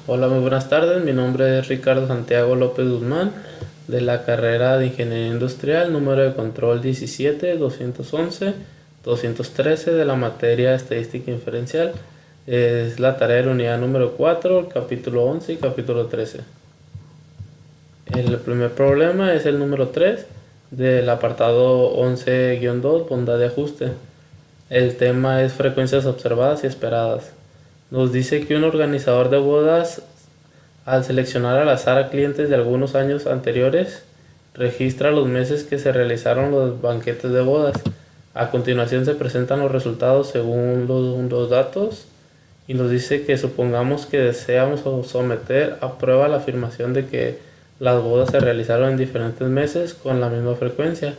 Hola, muy buenas tardes. Mi nombre es Ricardo Santiago López Guzmán, de la carrera de Ingeniería Industrial, número de control 17 211 213 de la materia Estadística Inferencial. Es la tarea de la unidad número 4, capítulo 11 y capítulo 13. El primer problema es el número 3 del apartado 11-2, bondad de ajuste. El tema es frecuencias observadas y esperadas. Nos dice que un organizador de bodas, al seleccionar al azar a clientes de algunos años anteriores, registra los meses que se realizaron los banquetes de bodas. A continuación se presentan los resultados según los datos y nos dice que supongamos que deseamos someter a prueba la afirmación de que las bodas se realizaron en diferentes meses con la misma frecuencia.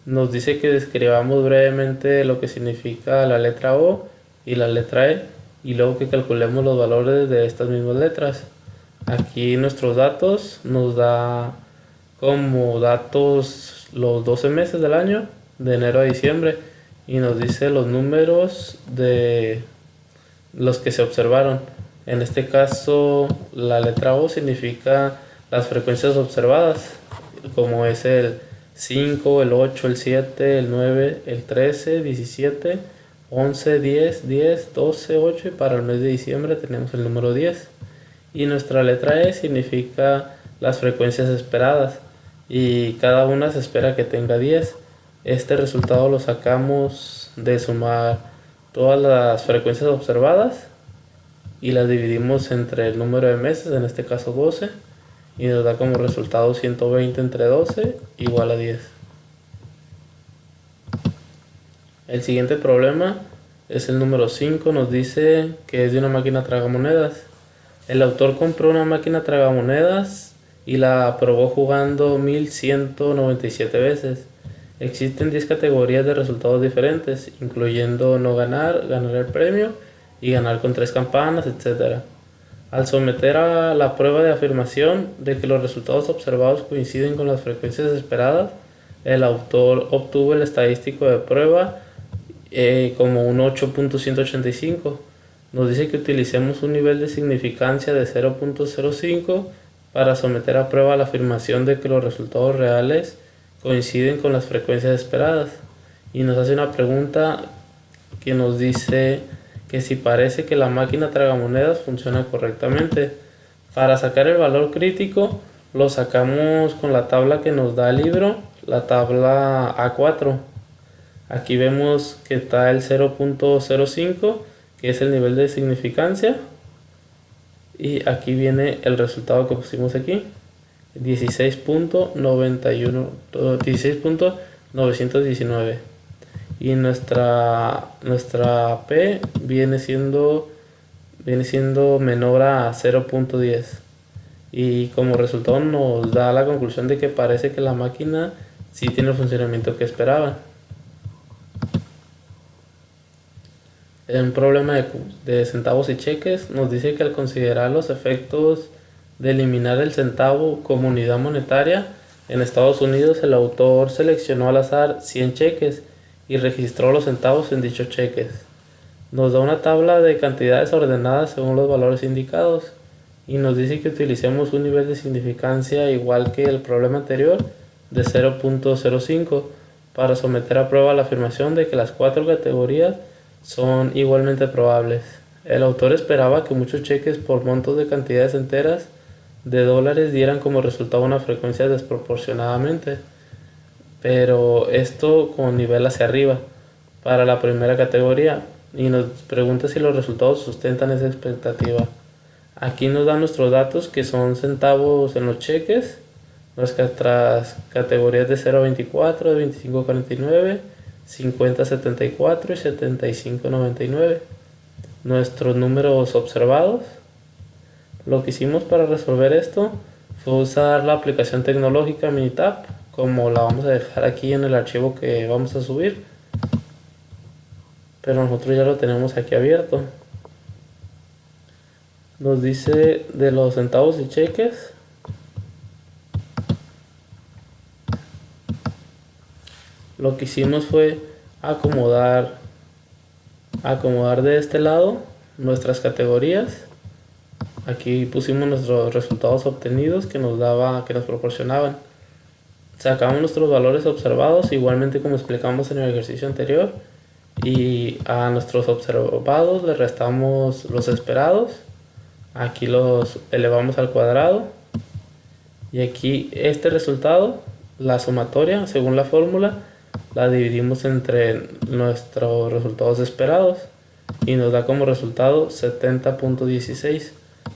Nos dice que describamos brevemente lo que significa la letra O y la letra E y luego que calculemos los valores de estas mismas letras. Aquí nuestros datos nos da como datos los 12 meses del año, de enero a diciembre, y nos dice los números de los que se observaron. En este caso, la letra O significa las frecuencias observadas, como es el 5, el 8, el 7, el 9, el 13, 17, 11, 10, 10, 12, 8 y para el mes de diciembre tenemos el número 10. Y nuestra letra E significa las frecuencias esperadas y cada una se espera que tenga 10. Este resultado lo sacamos de sumar todas las frecuencias observadas y las dividimos entre el número de meses, en este caso 12, y nos da como resultado 120 entre 12 igual a 10. El siguiente problema es el número 5, nos dice que es de una máquina tragamonedas. El autor compró una máquina tragamonedas y la probó jugando 1197 veces. Existen 10 categorías de resultados diferentes, incluyendo no ganar, ganar el premio y ganar con 3 campanas, etc. Al someter a la prueba de afirmación de que los resultados observados coinciden con las frecuencias esperadas, el autor obtuvo el estadístico de prueba como un 8.185. Nos dice que utilicemos un nivel de significancia de 0.05 para someter a prueba la afirmación de que los resultados reales coinciden con las frecuencias esperadas. Y nos hace una pregunta que nos dice que si parece que la máquina tragamonedas funciona correctamente. Para sacar el valor crítico lo sacamos con la tabla que nos da el libro, la tabla A4. Aquí vemos que está el 0.05, que es el nivel de significancia, y aquí viene el resultado que pusimos aquí, 16.919, y nuestra P viene siendo menor a 0.10, y como resultado nos da la conclusión de que parece que la máquina sí tiene el funcionamiento que esperaba. En un problema de centavos y cheques nos dice que al considerar los efectos de eliminar el centavo como unidad monetaria, en Estados Unidos el autor seleccionó al azar 100 cheques y registró los centavos en dichos cheques. Nos da una tabla de cantidades ordenadas según los valores indicados y nos dice que utilicemos un nivel de significancia igual que el problema anterior de 0.05 para someter a prueba la afirmación de que las 4 categorías son igualmente probables. El autor esperaba que muchos cheques por montos de cantidades enteras de dólares dieran como resultado una frecuencia desproporcionadamente, pero esto con nivel hacia arriba para la primera categoría, y nos pregunta si los resultados sustentan esa expectativa. Aquí nos dan nuestros datos que son centavos en los cheques, nuestras categorías de 0 a 24, de 25 a 49, 50 a 74 y 75 a 99. Nuestros números observados. Lo que hicimos para resolver esto fue usar la aplicación tecnológica Minitab, como la vamos a dejar aquí en el archivo que vamos a subir, pero nosotros ya lo tenemos aquí abierto. Nos dice de los centavos y cheques. Lo que hicimos fue acomodar de este lado nuestras categorías Aquí pusimos nuestros resultados obtenidos que nos proporcionaban. Sacamos nuestros valores observados, igualmente como explicamos en el ejercicio anterior, y a nuestros observados le restamos los esperados. Aquí los elevamos al cuadrado, y aquí este resultado, la sumatoria, según la fórmula, la dividimos entre nuestros resultados esperados y nos da como resultado 70.16.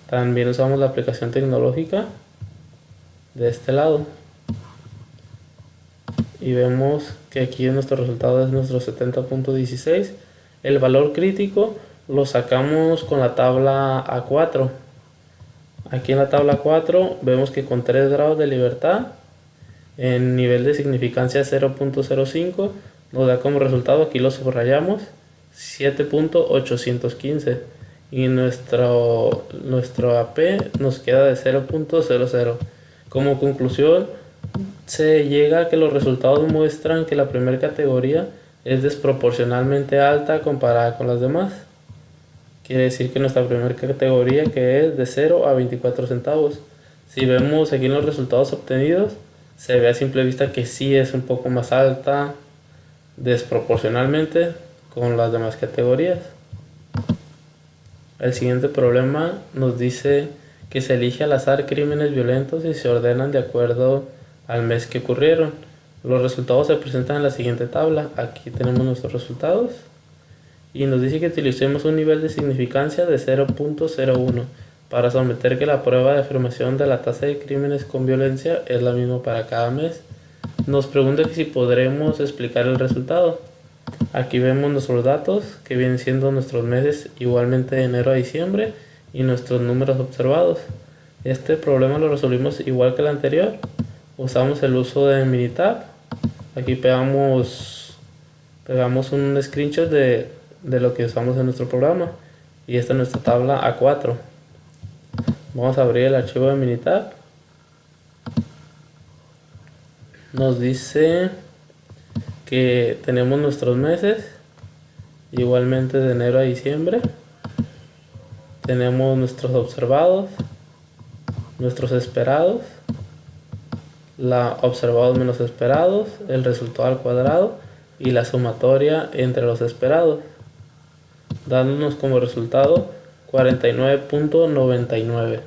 También usamos la aplicación tecnológica de este lado y vemos que aquí nuestro resultado es nuestro 70.16. El valor crítico lo sacamos con la tabla A4. Aquí en la tabla 4 vemos que con 3 grados de libertad en nivel de significancia 0.05 nos da como resultado, aquí lo subrayamos, 7.815, y nuestro AP nos queda de 0.00. Como conclusión, se llega a que los resultados muestran que la primera categoría es desproporcionalmente alta comparada con las demás. Quiere decir que nuestra primera categoría, que es de 0 a 24 centavos. Si vemos aquí en los resultados obtenidos, se ve a simple vista que sí es un poco más alta desproporcionalmente con las demás categorías. El siguiente problema nos dice que se elige al azar crímenes violentos y se ordenan de acuerdo al mes que ocurrieron. Los resultados se presentan en la siguiente tabla. Aquí tenemos nuestros resultados y nos dice que utilicemos un nivel de significancia de 0.01 para someter que la prueba de afirmación de la tasa de crímenes con violencia es la misma para cada mes. Nos pregunta que si podremos explicar el resultado. Aquí vemos nuestros datos, que vienen siendo nuestros meses igualmente de enero a diciembre, y nuestros números observados. Este problema lo resolvimos igual que el anterior. Usamos el uso de Minitab. Aquí pegamos un screenshot de lo que usamos en nuestro programa, y esta es nuestra tabla A4. Vamos a abrir el archivo de Minitab. Nos dice que tenemos nuestros meses igualmente de enero a diciembre, tenemos nuestros observados, nuestros esperados, la observados menos esperados, el resultado al cuadrado y la sumatoria entre los esperados, dándonos como resultado 49.99.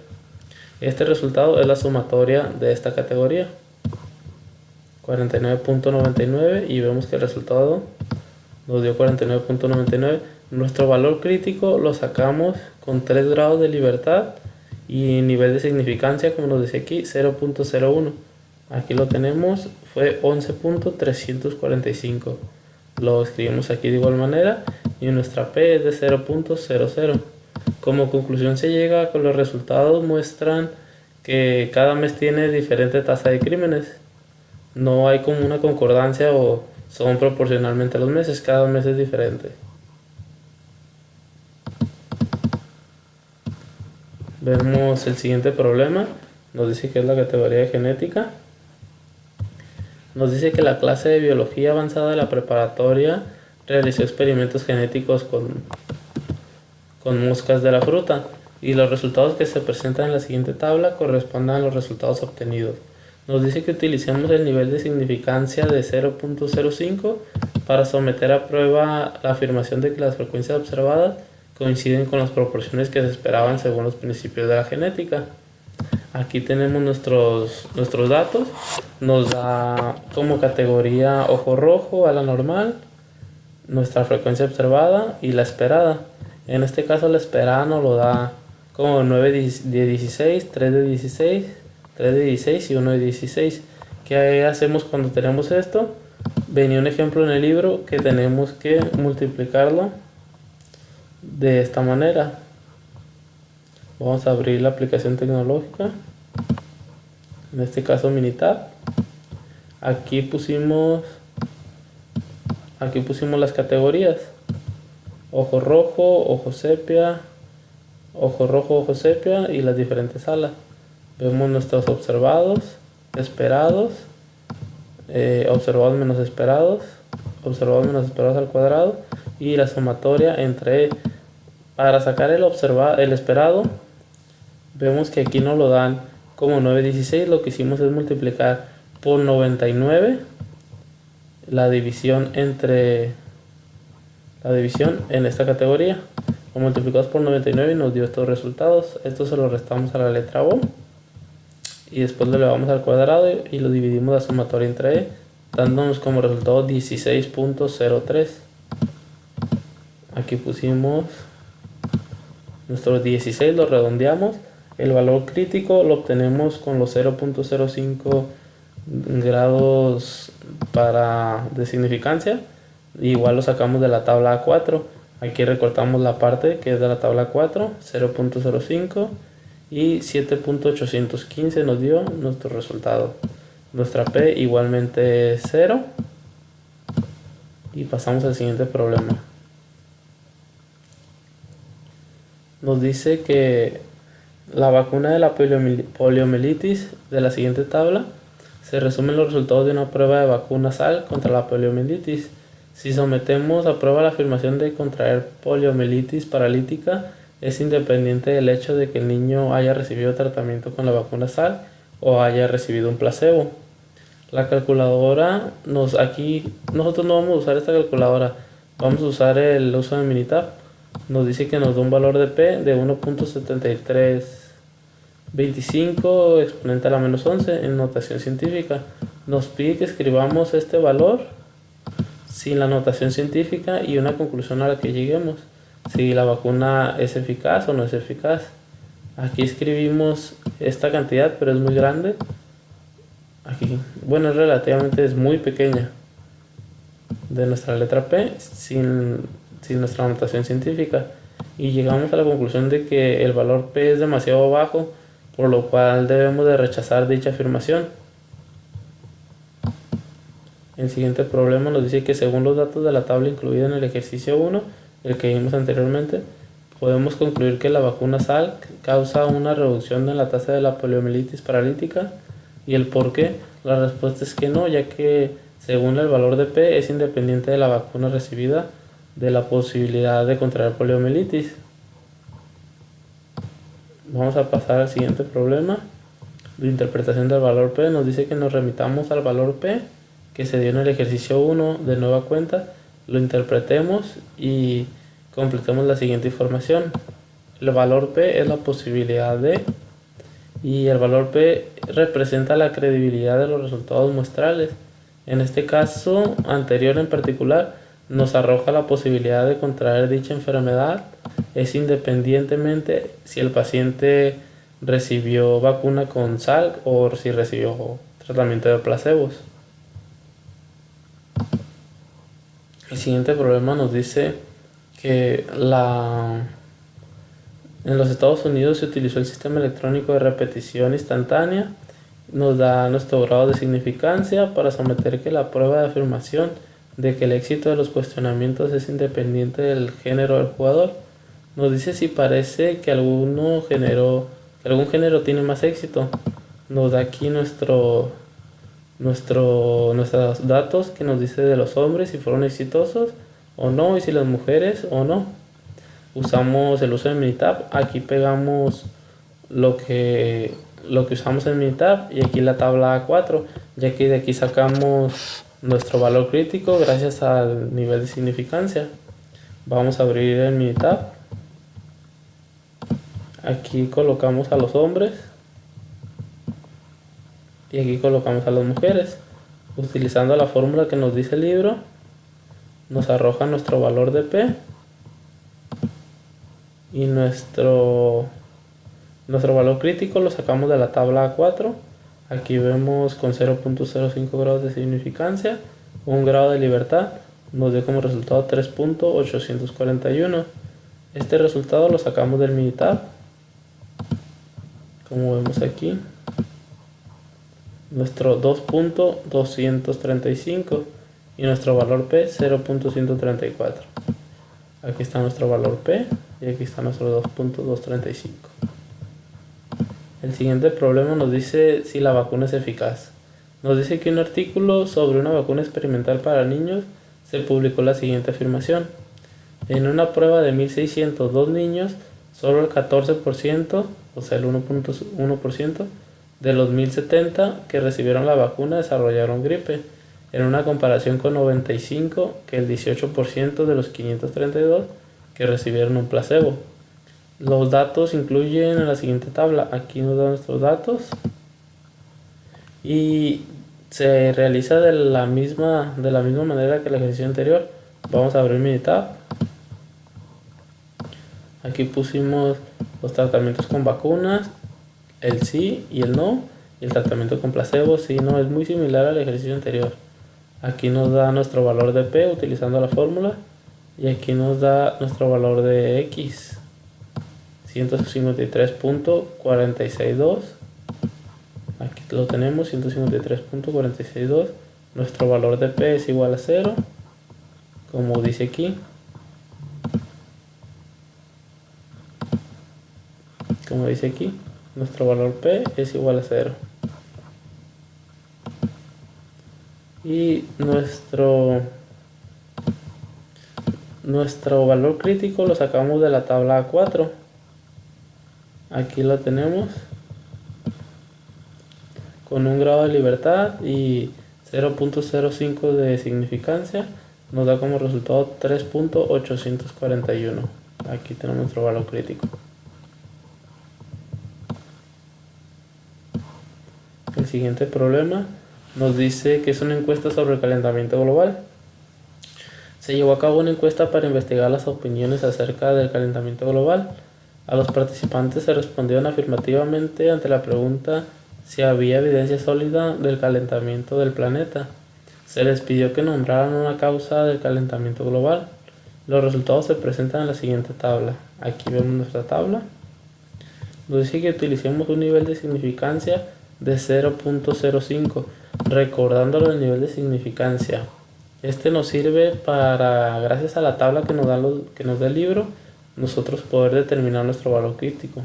Este resultado es la sumatoria de esta categoría, 49.99, y vemos que el resultado nos dio 49.99. Nuestro valor crítico lo sacamos con 3 grados de libertad y nivel de significancia, como nos dice aquí, 0.01. Aquí lo tenemos, fue 11.345. Lo escribimos aquí de igual manera y nuestra P es de 0.00. Como conclusión se llega con los resultados muestran que cada mes tiene diferente tasa de crímenes. No hay como una concordancia o son proporcionalmente a los meses, cada mes es diferente. Vemos el siguiente problema, nos dice que es la categoría de genética. Nos dice que la clase de biología avanzada de la preparatoria realizó experimentos genéticos con moscas de la fruta, y los resultados que se presentan en la siguiente tabla corresponden a los resultados obtenidos. Nos dice que utilicemos el nivel de significancia de 0.05 para someter a prueba la afirmación de que las frecuencias observadas coinciden con las proporciones que se esperaban según los principios de la genética. Aquí tenemos nuestros datos. Nos da como categoría ojo rojo a la normal, nuestra frecuencia observada y la esperada. En este caso la esperada nos lo da como 9 de 16, 3 de 16, 3 de 16 y 1 de 16. ¿Qué hacemos cuando tenemos esto? Venía un ejemplo en el libro que tenemos que multiplicarlo de esta manera. Vamos a abrir la aplicación tecnológica, en este caso Minitab. Aquí pusimos las categorías: ojo rojo, ojo sepia, ojo rojo, ojo sepia y las diferentes salas. Vemos nuestros observados, esperados, observados menos esperados al cuadrado y la sumatoria entre. Para sacar el esperado Vemos que aquí nos lo dan como 916. Lo que hicimos es multiplicar por 99 la división en esta categoría. Lo multiplicamos por 99 y nos dio estos resultados. Esto se lo restamos a la letra O y después lo elevamos al cuadrado y lo dividimos la sumatoria entre E, dándonos como resultado 16.03. Aquí pusimos nuestro 16, lo redondeamos. El valor crítico lo obtenemos con los 0.05 grados de significancia. Igual lo sacamos de la tabla A4. Aquí recortamos la parte que es de la tabla 4, 0.05 y 7.815 nos dio nuestro resultado. Nuestra P igualmente es 0. Y pasamos al siguiente problema. Nos dice que la vacuna de la poliomielitis de la siguiente tabla se resumen los resultados de una prueba de vacuna SAL contra la poliomielitis. Si sometemos a prueba la afirmación de contraer poliomielitis paralítica, es independiente del hecho de que el niño haya recibido tratamiento con la vacuna SAL o haya recibido un placebo. La calculadora aquí nosotros no vamos a usar esta calculadora, vamos a usar el uso de Minitab. Nos dice que nos da un valor de P de 1.7325 exponente a la menos 11 en notación científica. Nos pide que escribamos este valor sin la notación científica y una conclusión a la que lleguemos, si la vacuna es eficaz o no es eficaz. Aquí escribimos esta cantidad, pero es muy grande. Aquí, bueno, es muy pequeña de nuestra letra P sin nuestra notación científica, y llegamos a la conclusión de que el valor P es demasiado bajo, por lo cual debemos de rechazar dicha afirmación. El siguiente problema nos dice que según los datos de la tabla incluida en el ejercicio 1, el que vimos anteriormente, podemos concluir que la vacuna SAL causa una reducción en la tasa de la poliomielitis paralítica. ¿Y el por qué? La respuesta es que no, ya que según el valor de P es independiente de la vacuna recibida de la posibilidad de contraer poliomielitis. Vamos a pasar al siguiente problema de interpretación del valor P. Nos dice que nos remitamos al valor P que se dio en el ejercicio 1 de nueva cuenta, lo interpretemos y completemos la siguiente información. El valor P es la posibilidad de, y el valor P representa la credibilidad de los resultados muestrales. En este caso anterior en particular, nos arroja la posibilidad de contraer dicha enfermedad, es independientemente si el paciente recibió vacuna con SAL o si recibió tratamiento de placebos. El siguiente problema nos dice que en los Estados Unidos se utilizó el sistema electrónico de repetición instantánea. Nos da nuestro grado de significancia para someter que la prueba de afirmación de que el éxito de los cuestionamientos es independiente del género del jugador. Nos dice si parece que algún género tiene más éxito. Nos da aquí nuestros datos que nos dice de los hombres si fueron exitosos o no, y si las mujeres o no. Usamos el uso de Minitab. Aquí pegamos lo que usamos en Minitab y aquí la tabla A4, ya que de aquí sacamos nuestro valor crítico gracias al nivel de significancia. Vamos a abrir el Minitab. Aquí colocamos a los hombres y aquí colocamos a las mujeres. Utilizando la fórmula que nos dice el libro, nos arroja nuestro valor de P y nuestro valor crítico lo sacamos de la tabla A4. Aquí vemos con 0.05 grados de significancia, un grado de libertad, nos dio como resultado 3.841. Este resultado lo sacamos del Minitab, como vemos aquí, nuestro 2.235 y nuestro valor P 0.134. Aquí está nuestro valor P y aquí está nuestro 2.235. El siguiente problema nos dice si la vacuna es eficaz. Nos dice que un artículo sobre una vacuna experimental para niños se publicó la siguiente afirmación. En una prueba de 1602 niños, solo el 14% o sea el 1.1%, de los 1070 que recibieron la vacuna desarrollaron gripe, en una comparación con 95 que el 18% de los 532 que recibieron un placebo. Los datos incluyen en la siguiente tabla. Aquí nos dan nuestros datos y se realiza de la misma manera que el ejercicio anterior. Vamos a abrir Minitab. Aquí pusimos los tratamientos con vacunas, el sí y el no, y el tratamiento con placebo. Sí, no, es muy similar al ejercicio anterior. Aquí nos da nuestro valor de P utilizando la fórmula, y aquí nos da nuestro valor de X, 153.462. Aquí lo tenemos, 153.462. Nuestro valor de P es igual a 0, como dice aquí. Como dice aquí, nuestro valor P es igual a 0. Y nuestro valor crítico lo sacamos de la tabla A4. Aquí lo tenemos con un grado de libertad y 0.05 de significancia. Nos da como resultado 3.841. Aquí tenemos nuestro valor crítico. El siguiente problema nos dice que es una encuesta sobre el calentamiento global. Se llevó a cabo una encuesta para investigar las opiniones acerca del calentamiento global. A los participantes se respondieron afirmativamente ante la pregunta si había evidencia sólida del calentamiento del planeta. Se les pidió que nombraran una causa del calentamiento global. Los resultados se presentan en la siguiente tabla. Aquí vemos nuestra tabla. Nos dice que utilicemos un nivel de significancia de 0.05, recordándolo el nivel de significancia. Este nos sirve para, gracias a la tabla que nos da el libro, nosotros poder determinar nuestro valor crítico.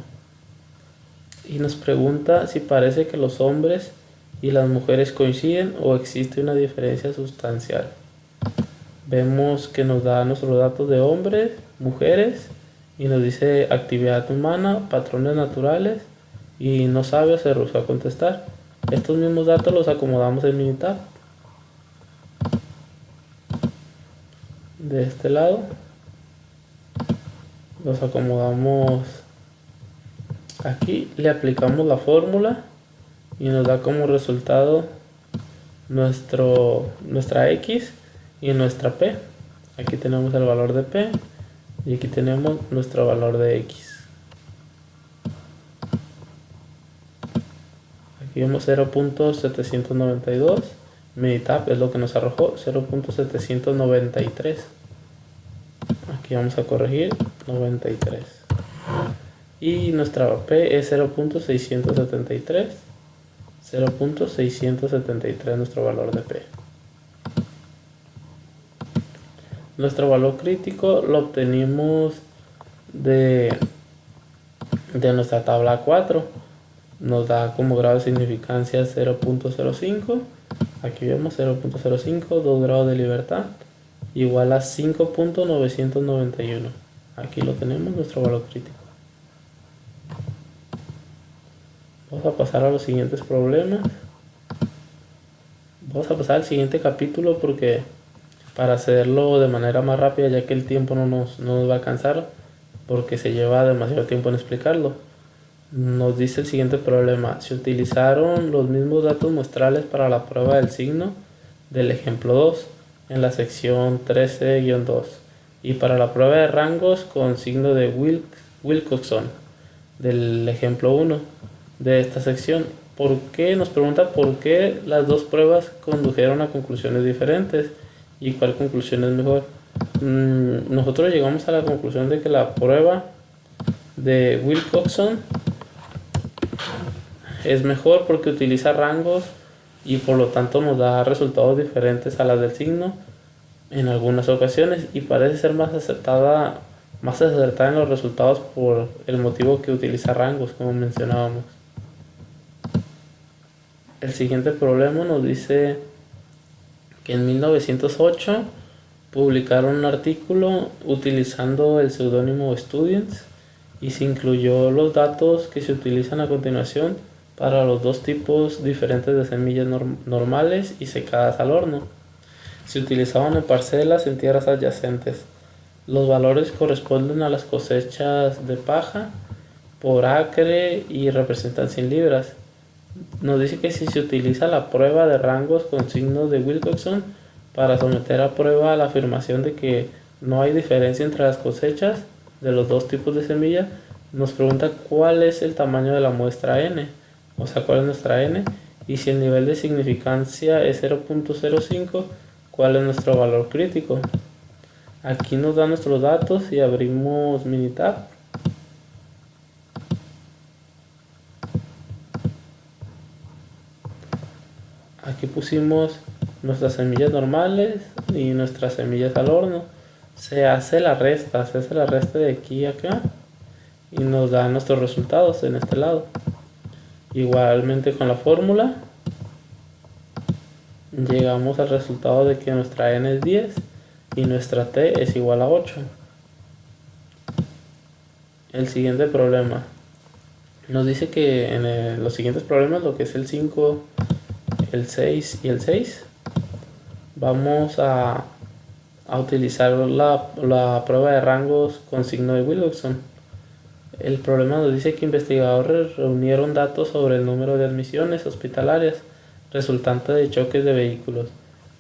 Y nos pregunta si parece que los hombres y las mujeres coinciden o existe una diferencia sustancial. Vemos que nos da nuestros datos de hombres, mujeres, y nos dice actividad humana, patrones naturales, y no sabe o se rehusó a contestar. Estos mismos datos los acomodamos en Minitab. De este lado los acomodamos aquí, le aplicamos la fórmula y nos da como resultado nuestra X y nuestra P. Aquí tenemos el valor de P y aquí tenemos nuestro valor de X. Aquí vemos 0.792. Minitab es lo que nos arrojó, 0.793. Aquí vamos a corregir 93. Y nuestra P es 0.673. 0.673 nuestro valor de P. Nuestro valor crítico lo obtenimos de nuestra tabla 4. Nos da como grado de significancia 0.05. Aquí vemos 0.05, 2 grados de libertad, igual a 5.991. Aquí lo tenemos, nuestro valor crítico. Vamos a pasar a los siguientes problemas. Vamos a pasar al siguiente capítulo porque para hacerlo de manera más rápida, ya que el tiempo no nos va a alcanzar porque se lleva demasiado tiempo en explicarlo. Nos dice el siguiente problema: se utilizaron los mismos datos muestrales para la prueba del signo del ejemplo 2 en la sección 13-2 y para la prueba de rangos con signo de Wilcoxon del ejemplo 1 de esta sección. ¿Por qué? Nos pregunta por qué las dos pruebas condujeron a conclusiones diferentes y cuál conclusión es mejor. Nosotros llegamos a la conclusión de que la prueba de Wilcoxon es mejor porque utiliza rangos y por lo tanto nos da resultados diferentes a las del signo en algunas ocasiones y parece ser más acertada en los resultados por el motivo que utiliza rangos, como mencionábamos. El siguiente problema nos dice que en 1908 publicaron un artículo utilizando el seudónimo Students y se incluyó los datos que se utilizan a continuación para los dos tipos diferentes de semillas normales y secadas al horno. Se utilizaban en parcelas en tierras adyacentes. Los valores corresponden a las cosechas de paja por acre y representan 100 libras. Nos dice que si se utiliza la prueba de rangos con signos de Wilcoxon para someter a prueba la afirmación de que no hay diferencia entre las cosechas de los dos tipos de semilla, nos pregunta cuál es el tamaño de la muestra n, o sea, cuál es nuestra n, y si el nivel de significancia es 0.05, cuál es nuestro valor crítico. Aquí nos da nuestros datos y abrimos Minitab. Aquí pusimos nuestras semillas normales y nuestras semillas al horno. Se hace la resta de aquí a acá y nos da nuestros resultados en este lado. Igualmente con la fórmula llegamos al resultado de que nuestra n es 10 y nuestra t es igual a 8. El siguiente problema nos dice que en los siguientes problemas, lo que es el 5, el 6 y el 6, vamos a utilizar la prueba de rangos con signo de Wilcoxon. El problema nos dice que investigadores reunieron datos sobre el número de admisiones hospitalarias resultante de choques de vehículos,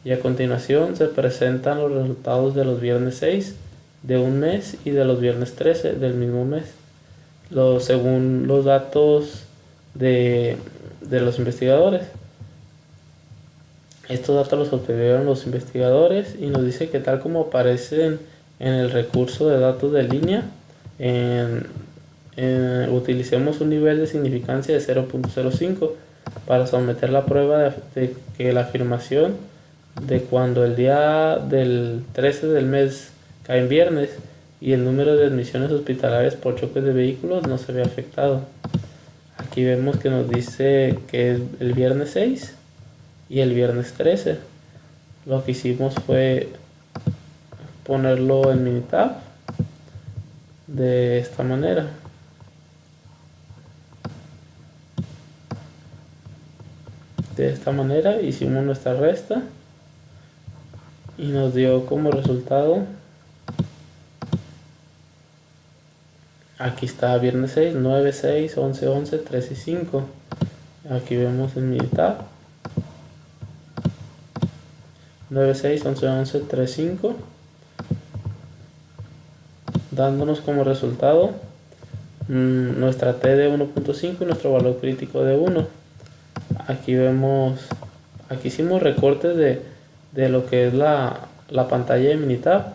y a continuación se presentan los resultados de los viernes 6 de un mes y de los viernes 13 del mismo mes. Según los datos de los investigadores. Estos datos los obtuvieron los investigadores y nos dice que tal como aparecen en el recurso de datos de línea, utilicemos un nivel de significancia de 0.05 para someter la prueba de que la afirmación de cuando el día del 13 del mes cae en viernes y el número de admisiones hospitalarias por choques de vehículos no se ve afectado. Aquí vemos que nos dice que es el viernes 6 y el viernes 13. Lo que hicimos fue ponerlo en Minitab de esta manera. De esta manera hicimos nuestra resta y nos dio como resultado, aquí está viernes 6, 9, 6, 11, 11, 3 y 5. Aquí vemos en Minitab 9, 6, 11, 11, 3, 5, dándonos como resultado nuestra T de 1.5 y nuestro valor crítico de 1. Aquí vemos, aquí hicimos recortes de lo que es la pantalla de Minitab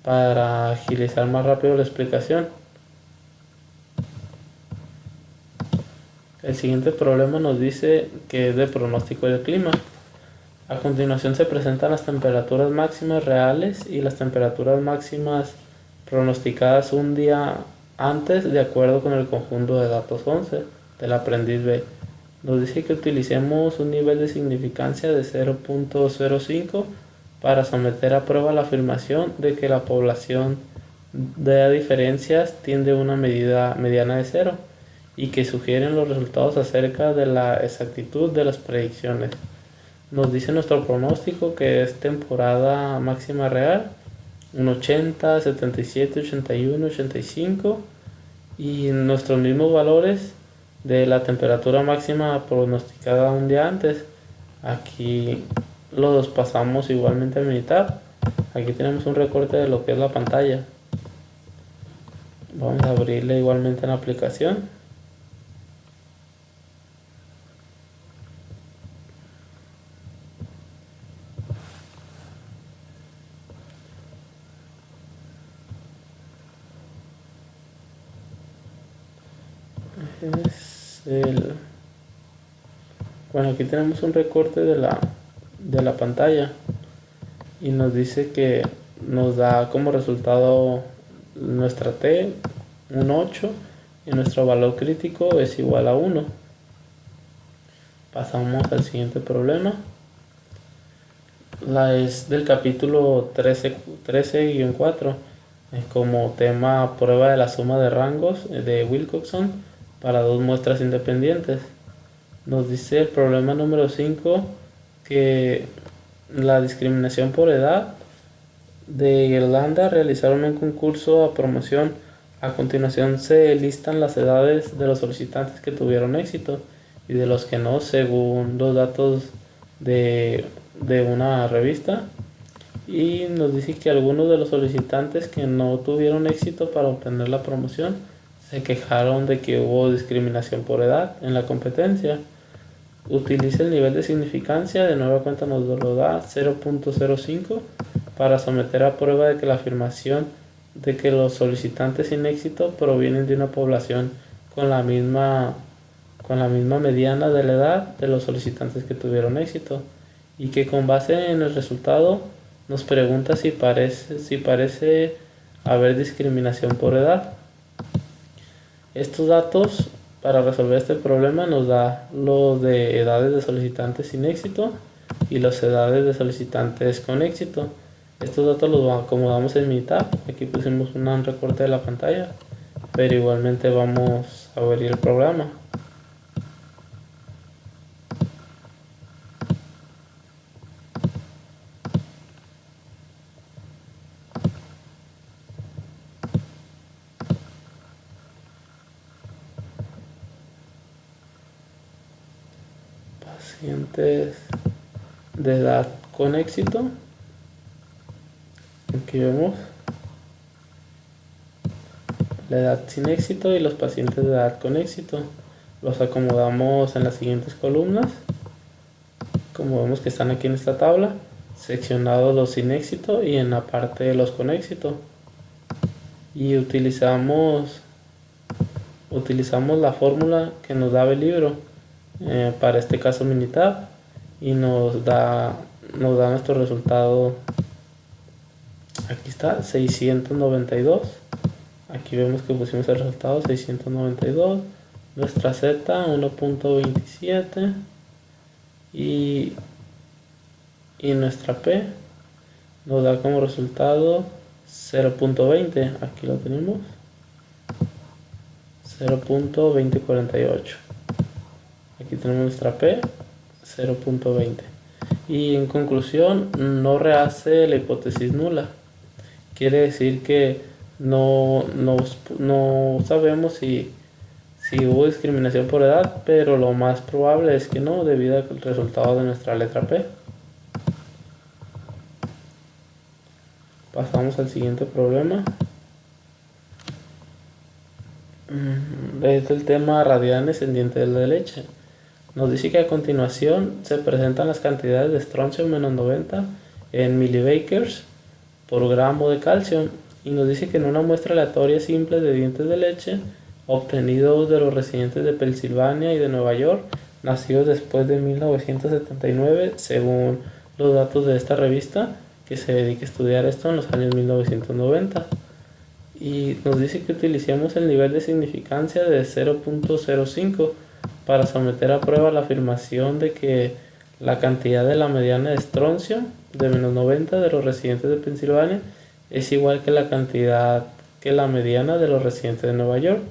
para agilizar más rápido la explicación. El siguiente problema nos dice que es de pronóstico del clima. A continuación se presentan las temperaturas máximas reales y las temperaturas máximas pronosticadas un día antes de acuerdo con el conjunto de datos 11 del aprendiz B. Nos dice que utilicemos un nivel de significancia de 0.05 para someter a prueba la afirmación de que la población de diferencias tiende a una medida mediana de 0 y que sugieren los resultados acerca de la exactitud de las predicciones. Nos dice nuestro pronóstico que es temporada máxima real, un 80, 77, 81, 85 y nuestros mismos valores de la temperatura máxima pronosticada un día antes. Aquí los pasamos igualmente a Minitab. Aquí tenemos un recorte de lo que es la pantalla. Vamos a abrirle igualmente en la aplicación. Bueno, aquí tenemos un recorte de la pantalla y nos dice que nos da como resultado nuestra T un 8 y nuestro valor crítico es igual a 1. Pasamos al siguiente problema. Es del capítulo 13-4 como tema prueba de la suma de rangos de Wilcoxon para dos muestras independientes. Nos dice el problema número 5 que la discriminación por edad de Irlanda realizaron un concurso a promoción. A continuación se listan las edades de los solicitantes que tuvieron éxito y de los que no, según los datos de una revista. Y nos dice que algunos de los solicitantes que no tuvieron éxito para obtener la promoción se quejaron de que hubo discriminación por edad en la competencia. Utiliza el nivel de significancia, de nueva cuenta nos lo da 0.05 para someter a prueba de que la afirmación de que los solicitantes sin éxito provienen de una población con la misma mediana de la edad de los solicitantes que tuvieron éxito, y que con base en el resultado nos pregunta si parece haber discriminación por edad. Estos datos para resolver este problema nos da los de edades de solicitantes sin éxito y las edades de solicitantes con éxito. Estos datos los acomodamos en mitad. Aquí pusimos un recorte de la pantalla, pero igualmente vamos a abrir el programa. Pacientes de edad con éxito. Aquí vemos la edad sin éxito y los pacientes de edad con éxito. Los acomodamos en las siguientes columnas, como vemos que están aquí en esta tabla, seccionados los sin éxito y en la parte de los con éxito. Y utilizamos la fórmula que nos daba el libro, para este caso Minitab, y nos da nuestro resultado. Aquí está, 692. Aquí vemos que pusimos el resultado 692. Nuestra Z 1.27 y nuestra P nos da como resultado 0.20. Aquí lo tenemos, 0.2048. Aquí tenemos nuestra P, 0.20. Y en conclusión, no rehace la hipótesis nula. Quiere decir que no sabemos si hubo discriminación por edad, pero lo más probable es que no, debido al resultado de nuestra letra P. Pasamos al siguiente problema. Es el tema radianes en dientes de leche. Nos dice que a continuación se presentan las cantidades de estroncio menos 90 en milibakers por gramo de calcio, y nos dice que en una muestra aleatoria simple de dientes de leche obtenidos de los residentes de Pensilvania y de Nueva York, nacidos después de 1979, según los datos de esta revista que se dedica a estudiar esto en los años 1990. Y nos dice que utilicemos el nivel de significancia de 0.05 para someter a prueba la afirmación de que la cantidad de la mediana de estroncio de menos 90 de los residentes de Pensilvania es igual que la cantidad que la mediana de los residentes de Nueva York.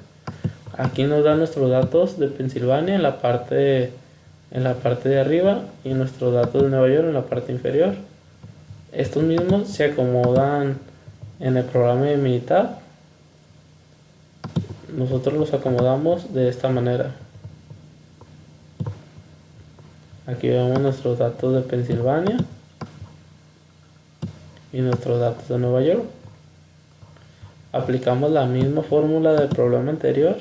Aquí nos dan nuestros datos de Pensilvania en la parte de arriba y nuestros datos de Nueva York en la parte inferior. Estos mismos se acomodan en el programa de Minitab. Nosotros los acomodamos de esta manera. Aquí vemos nuestros datos de Pensilvania y nuestros datos de Nueva York. Aplicamos la misma fórmula del problema anterior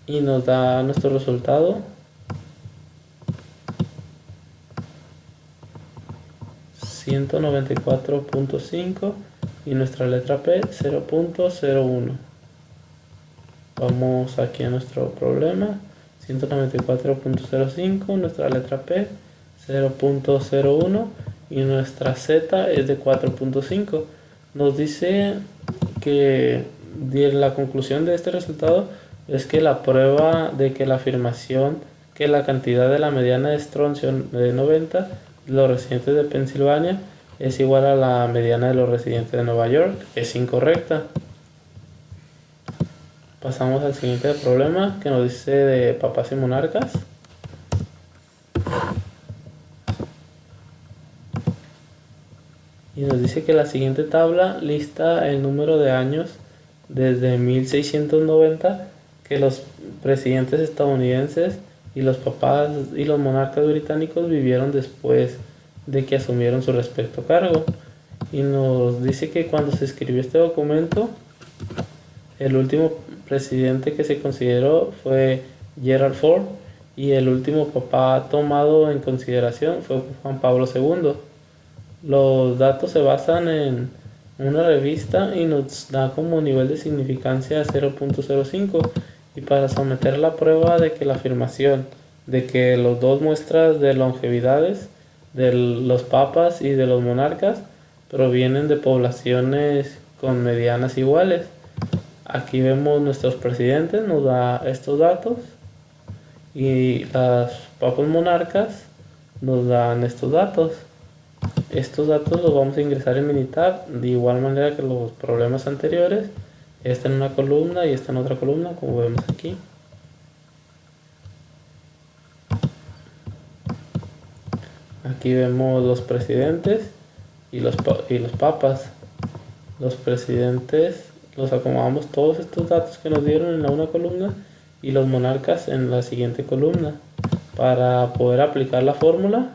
y nos da nuestro resultado. 194.5 y nuestra letra P 0.01. Vamos aquí a nuestro problema. 194.05, nuestra letra P 0.01 y nuestra Z es de 4.5. Nos dice que la conclusión de este resultado es que la prueba de que la afirmación que la cantidad de la mediana de estroncio de 90 los residentes de Pensilvania es igual a la mediana de los residentes de Nueva York. Es incorrecta. Pasamos al siguiente problema que nos dice de papás y monarcas. Y nos dice que la siguiente tabla lista el número de años desde 1690 que los presidentes estadounidenses y los papás y los monarcas británicos vivieron después de que asumieron su respectivo cargo. Y nos dice que cuando se escribió este documento, el último presidente que se consideró fue Gerald Ford y el último papá tomado en consideración fue Juan Pablo II. Los datos se basan en una revista y nos da como nivel de significancia 0.05, y para someter la prueba de que la afirmación de que los dos muestras de longevidades de los papas y de los monarcas provienen de poblaciones con medianas iguales. Aquí vemos nuestros presidentes, nos da estos datos, y las papas monarcas nos dan estos datos. Estos datos los vamos a ingresar en Minitab de igual manera que los problemas anteriores. Esta en una columna y esta en otra columna, como vemos aquí. Aquí vemos los presidentes y los papas. Los presidentes los acomodamos todos estos datos que nos dieron en la una columna y los monarcas en la siguiente columna para poder aplicar la fórmula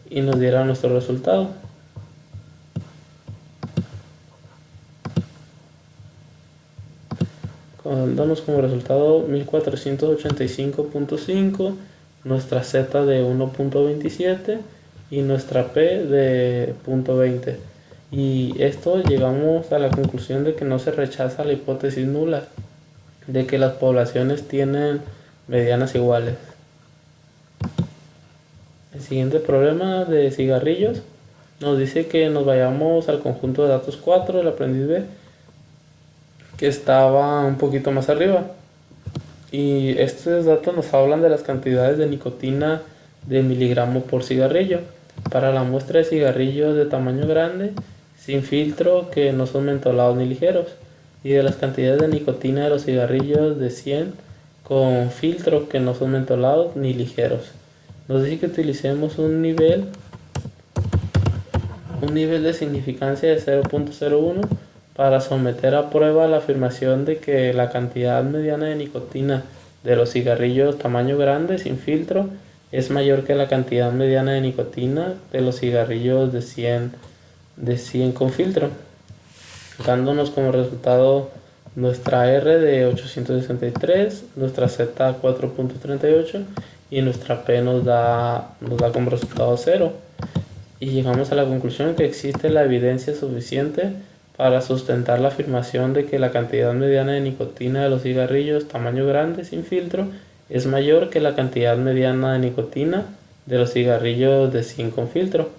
y nos diera nuestro resultado. Dándonos como resultado 1485.5, nuestra Z de 1.27 y nuestra P de 0.20. Y esto llegamos a la conclusión de que no se rechaza la hipótesis nula, de que las poblaciones tienen medianas iguales. El siguiente problema de cigarrillos nos dice que nos vayamos al conjunto de datos 4 del aprendiz B, que estaba un poquito más arriba. Y estos datos nos hablan de las cantidades de nicotina de miligramo por cigarrillo. Para la muestra de cigarrillos de tamaño grande, sin filtro, que no son mentolados ni ligeros, y de las cantidades de nicotina de los cigarrillos de 100 con filtro, que no son mentolados ni ligeros. Nos dice que utilicemos un nivel de significancia de 0.01 para someter a prueba la afirmación de que la cantidad mediana de nicotina de los cigarrillos tamaño grande sin filtro es mayor que la cantidad mediana de nicotina de los cigarrillos de 100 con filtro, dándonos como resultado nuestra R de 863, nuestra Z 4.38 y nuestra P nos da como resultado 0. Y llegamos a la conclusión que existe la evidencia suficiente para sustentar la afirmación de que la cantidad mediana de nicotina de los cigarrillos tamaño grande sin filtro es mayor que la cantidad mediana de nicotina de los cigarrillos de 100 con filtro.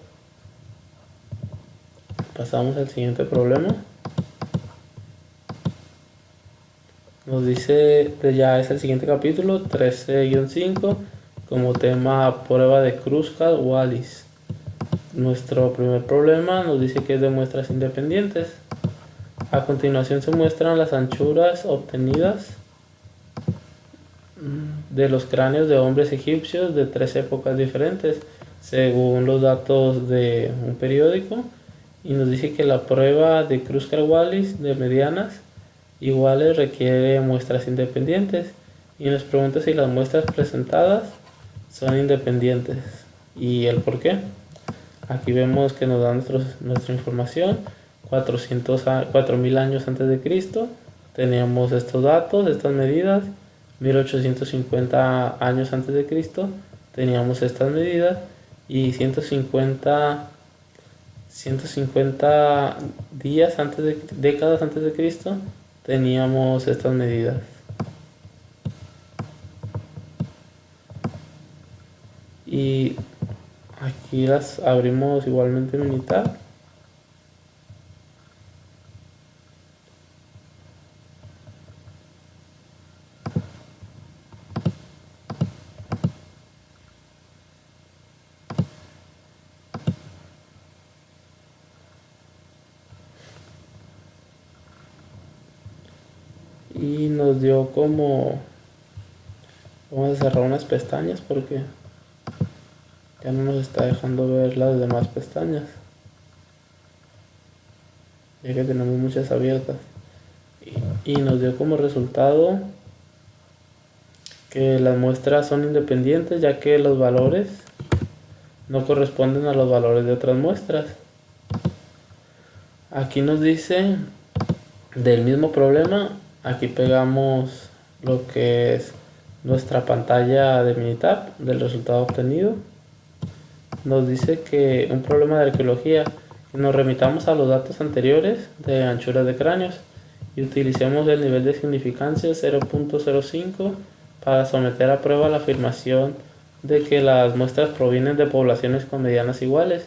Pasamos al siguiente problema. Nos dice, ya es el siguiente capítulo, 13-5, como tema prueba de Kruskal-Wallis. Nuestro primer problema nos dice que es de muestras independientes. A continuación se muestran las anchuras obtenidas de los cráneos de hombres egipcios de 3 épocas diferentes, según los datos de un periódico, y nos dice que la prueba de Kruskal-Wallis de medianas iguales requiere muestras independientes, y nos pregunta si las muestras presentadas son independientes y el por qué. Aquí vemos que nos da nuestra información. 4.000 años antes de Cristo teníamos estos datos, estas medidas. 1850 años antes de Cristo teníamos estas medidas, y 150 décadas antes de Cristo teníamos estas medidas. Y aquí las abrimos igualmente en Minitab. nos dio como... Vamos a cerrar unas pestañas porque ya no nos está dejando ver las demás pestañas, ya que tenemos muchas abiertas. Y nos dio como resultado que las muestras son independientes, ya que los valores no corresponden a los valores de otras muestras. Aquí nos dice del mismo problema, aquí pegamos lo que es nuestra pantalla de Minitab del resultado obtenido. Nos dice que un problema de arqueología, nos remitamos a los datos anteriores de anchuras de cráneos y utilicemos el nivel de significancia 0.05 para someter a prueba la afirmación de que las muestras provienen de poblaciones con medianas iguales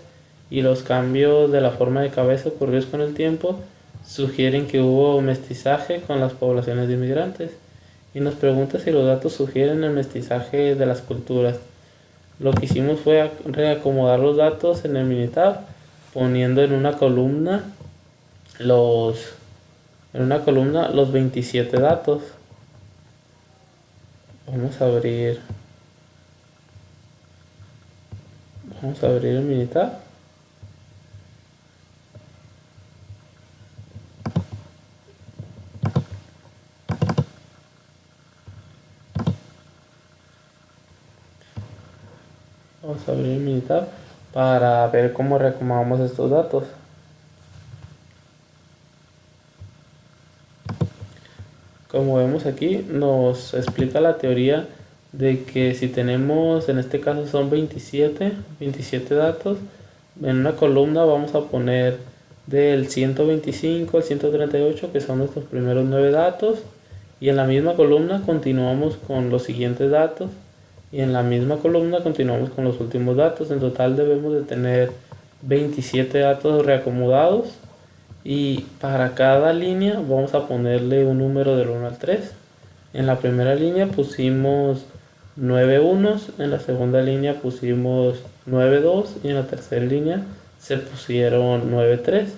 y los cambios de la forma de cabeza ocurridos con el tiempo sugieren que hubo mestizaje con las poblaciones de inmigrantes, y nos pregunta si los datos sugieren el mestizaje de las culturas. Lo que hicimos fue reacomodar los datos en el Minitab, poniendo en una columna los 27 datos. Vamos a abrir el Minitab. Vamos a abrir el Minitab para ver cómo reacomodamos estos datos. Como vemos aquí, nos explica la teoría de que si tenemos, en este caso son 27 datos, en una columna vamos a poner del 125 al 138, que son nuestros primeros 9 datos, y en la misma columna continuamos con los siguientes datos, y en la misma columna continuamos con los últimos datos. En total debemos de tener 27 datos reacomodados, y para cada línea vamos a ponerle un número del 1 al 3. En la primera línea pusimos 9 unos, en la segunda línea pusimos 9 2 y en la tercera línea se pusieron 9 3.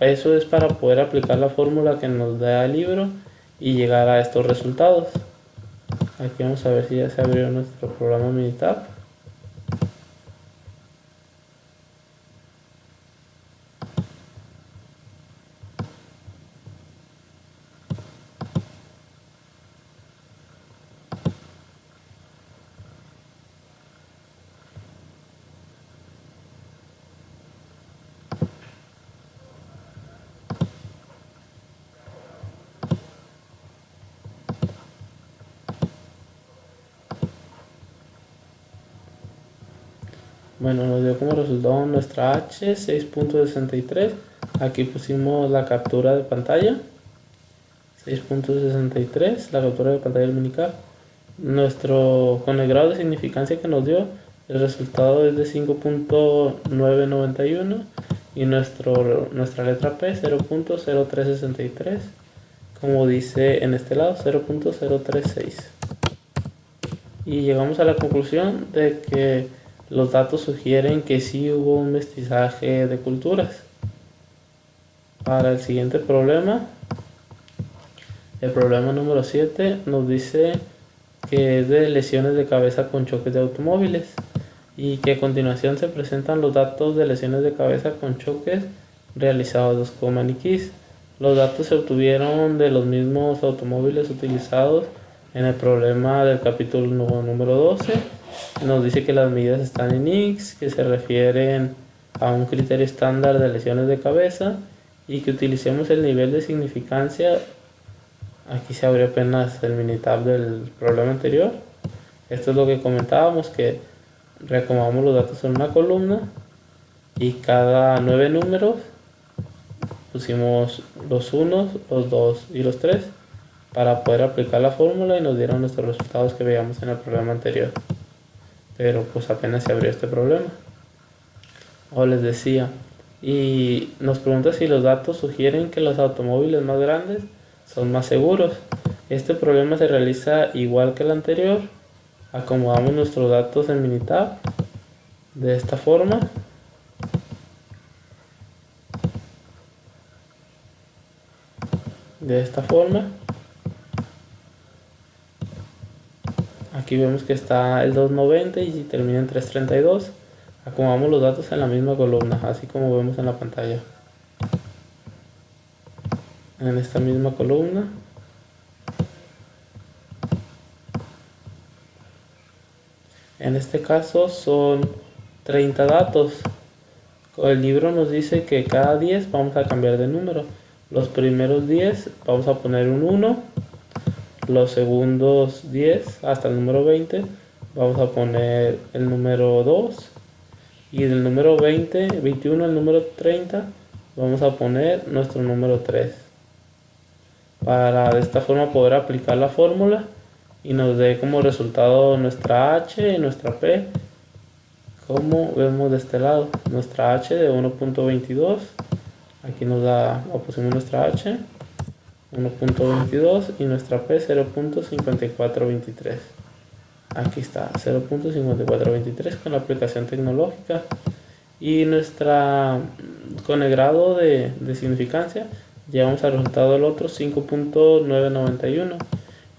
Eso es para poder aplicar la fórmula que nos da el libro y llegar a estos resultados. Aquí vamos a ver si ya se abrió nuestro programa Minitab. Bueno, nos dio como resultado nuestra H 6.63. Aquí pusimos la captura de pantalla 6.63, la captura de pantalla del Minitab. Con el grado de significancia que nos dio, el resultado es de 5.991 y nuestra letra P 0.0363, como dice en este lado 0.036. Y llegamos a la conclusión de que los datos sugieren que sí hubo un mestizaje de culturas. Para el siguiente problema, el problema número 7 nos dice que es de lesiones de cabeza con choques de automóviles, y que a continuación se presentan los datos de lesiones de cabeza con choques realizados con maniquís. Los datos se obtuvieron de los mismos automóviles utilizados en el problema del capítulo número 12. Nos dice que las medidas están en X, que se refieren a un criterio estándar de lesiones de cabeza, y que utilicemos el nivel de significancia. Aquí se abrió apenas el Minitab del problema anterior. Esto es lo que comentábamos, que reacomodamos los datos en una columna y cada 9 números pusimos los unos, los 2 y los 3 para poder aplicar la fórmula, y nos dieron nuestros resultados que veíamos en el problema anterior. Pero pues apenas se abrió este problema. O les decía, y nos pregunta si los datos sugieren que los automóviles más grandes son más seguros. Este problema se realiza igual que el anterior. Acomodamos nuestros datos en Minitab de esta forma. Aquí vemos que está el 290 y termina en 332. Acomodamos los datos en la misma columna, así como vemos en la pantalla. En esta misma columna. En este caso son 30 datos. El libro nos dice que cada 10 vamos a cambiar de número. Los primeros 10 vamos a poner un 1. Los segundos 10 hasta el número 20 vamos a poner el número 2. Y del número 21 al número 30 vamos a poner nuestro número 3. Para de esta forma poder aplicar la fórmula y nos dé como resultado nuestra H y nuestra P, como vemos de este lado. Nuestra H de 1.22, aquí nos da, pusimos nuestra H 1.22 y nuestra P 0.5423. Aquí está 0.5423 con la aplicación tecnológica. Y con el grado de significancia llegamos al resultado del otro 5.991.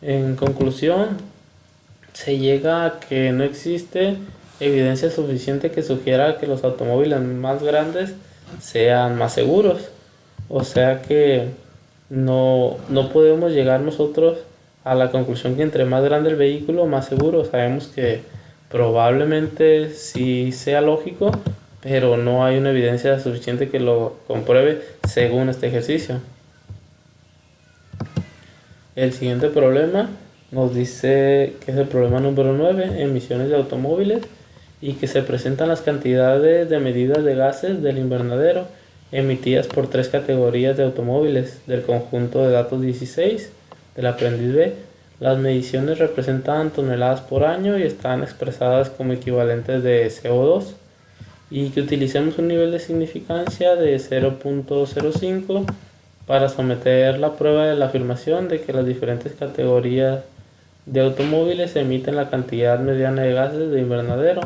En conclusión, se llega a que no existe evidencia suficiente que sugiera que los automóviles más grandes sean más seguros. O sea que no podemos llegar nosotros a la conclusión que entre más grande el vehículo, más seguro. Sabemos que probablemente sí sea lógico, pero no hay una evidencia suficiente que lo compruebe según este ejercicio. El siguiente problema nos dice que es el problema número 9, emisiones de automóviles, y que se presentan las cantidades de medidas de gases del invernadero emitidas por 3 categorías de automóviles del conjunto de datos 16 del aprendiz B. Las mediciones representan toneladas por año y están expresadas como equivalentes de CO2, y que utilicemos un nivel de significancia de 0.05 para someter la prueba de la afirmación de que las diferentes categorías de automóviles emiten la cantidad mediana de gases de invernadero.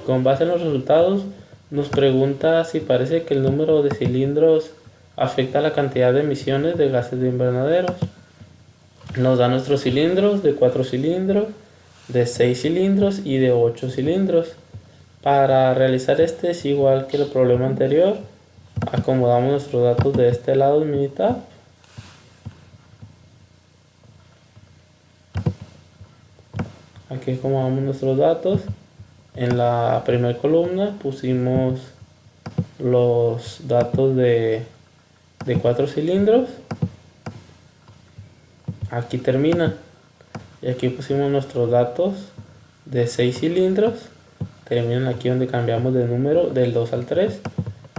Con base en los resultados, nos pregunta si parece que el número de cilindros afecta la cantidad de emisiones de gases de invernadero. Nos da nuestros cilindros de 4 cilindros, de 6 cilindros y de 8 cilindros. Para realizar este es igual que el problema anterior. Acomodamos nuestros datos de este lado en Minitab. Aquí acomodamos nuestros datos. En la primera columna pusimos los datos de 4 cilindros. Aquí termina. Y aquí pusimos nuestros datos de 6 cilindros. Terminan aquí donde cambiamos de número del 2 al 3.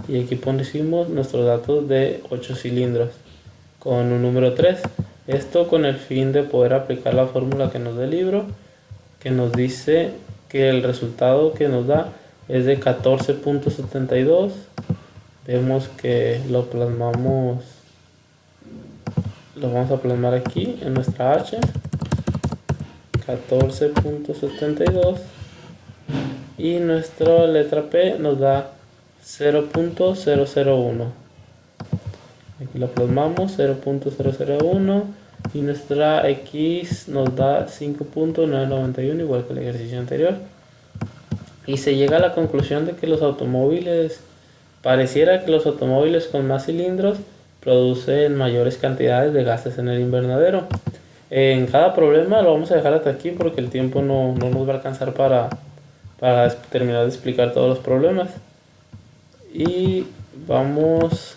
Y aquí pusimos nuestros datos de 8 cilindros con un número 3. Esto con el fin de poder aplicar la fórmula que nos da el libro, que nos dice que el resultado que nos da es de 14.72. Vemos que lo plasmamos, lo vamos a plasmar aquí en nuestra H, 14.72, y nuestra letra P nos da 0.001. Aquí lo plasmamos, 0.001, y nuestra X nos da 5.991, igual que el ejercicio anterior. Y se llega a la conclusión de que pareciera que los automóviles con más cilindros producen mayores cantidades de gases en el invernadero. En cada problema lo vamos a dejar hasta aquí porque el tiempo no nos va a alcanzar para terminar de explicar todos los problemas. Y vamos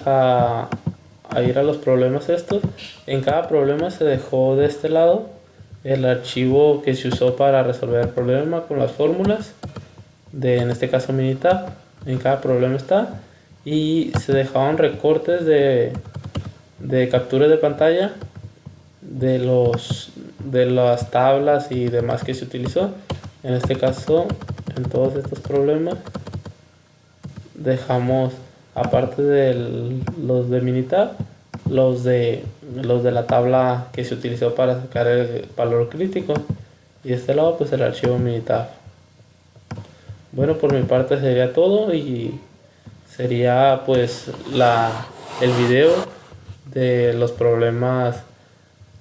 a ir a los problemas estos. En cada problema se dejó de este lado el archivo que se usó para resolver el problema con las fórmulas en este caso Minitab. En cada problema está, y se dejaron recortes de capturas de pantalla de las tablas y demás que se utilizó. En este caso, en todos estos problemas dejamos, aparte de los de Minitab, los de la tabla que se utilizó para sacar el valor crítico, y de este lado pues el archivo Minitab. Bueno, por mi parte sería todo, y sería pues el video de los problemas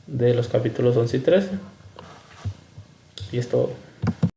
de los capítulos 11 y 13. Y es todo.